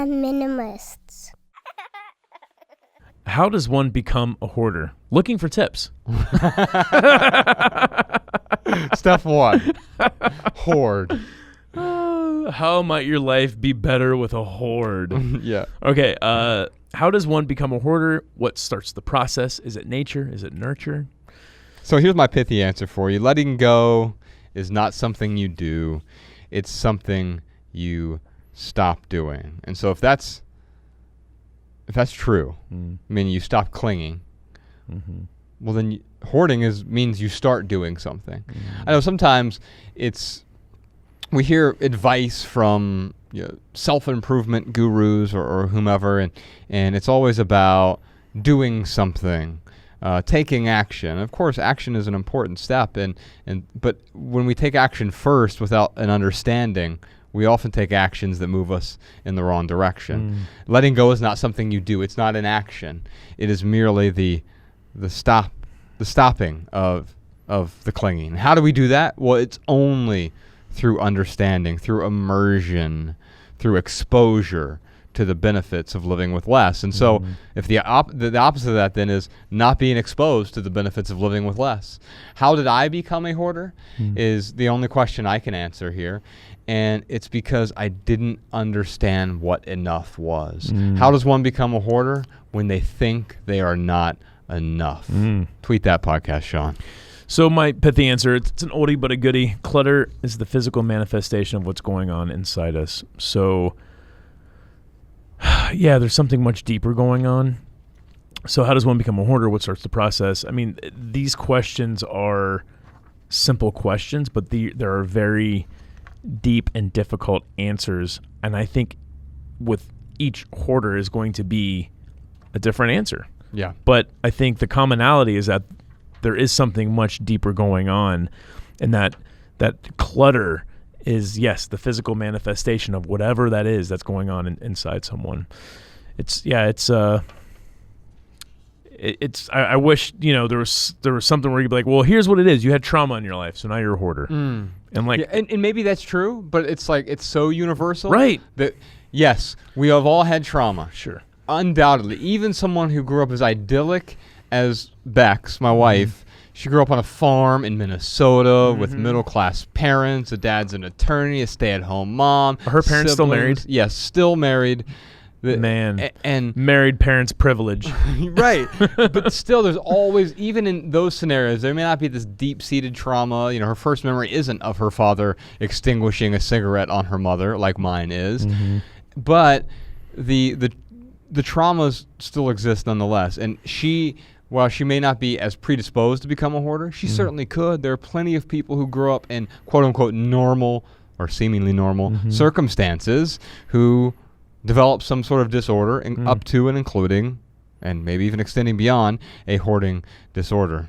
Minimalists. How does one become a hoarder? Looking for tips. Step 1. Hoard. How might your life be better with a hoard? Yeah. Okay, how does one become a hoarder? What starts the process? Is it nature? Is it nurture? So here's my pithy answer for you. Letting go is not something you do. It's something you stop doing. And so if that's true, I mean, you stop clinging, well, then hoarding means you start doing something. I know sometimes we hear advice from self-improvement gurus or whomever, and it's always about doing something, taking action. Of course, action is an important step, but when we take action first without an understanding, we often take actions that move us in the wrong direction. Letting go is not something you do. It's not an action. It is merely the stopping of the clinging. How do we do that? Well, it's only through understanding, through immersion, through exposure to the benefits of living with less. And so if the opposite of that then is not being exposed to the benefits of living with less. How did I become a hoarder is the only question I can answer here. And it's because I didn't understand what enough was. How does one become a hoarder? When they think they are not enough. Tweet that podcast, Sean. So my pithy answer, it's an oldie but a goodie. Clutter is the physical manifestation of what's going on inside us. So yeah, there's something much deeper going on. So how does one become a hoarder? What starts the process? I mean, these questions are simple questions, but there are very deep and difficult answers. And I think with each hoarder is going to be a different answer. Yeah. But I think the commonality is that there is something much deeper going on, and that clutter is, yes, the physical manifestation of whatever that is that's going on inside someone. I wish, there was something where you'd be like, well, here's what it is. You had trauma in your life, so now you're a hoarder. And and maybe that's true, but it's so universal. Right. That, yes, we have all had trauma. Sure. Undoubtedly. Even someone who grew up as idyllic as Bex, my wife, she grew up on a farm in Minnesota with middle-class parents. The dad's an attorney, a stay-at-home mom. Are her parents still married? Yes, still married. And married parents' privilege. Right. But still, there's always, even in those scenarios, there may not be this deep-seated trauma. Her first memory isn't of her father extinguishing a cigarette on her mother like mine is. But the traumas still exist nonetheless. And while she may not be as predisposed to become a hoarder, she certainly could. There are plenty of people who grow up in quote-unquote normal or seemingly normal circumstances who develop some sort of disorder up to and including, and maybe even extending beyond, a hoarding disorder.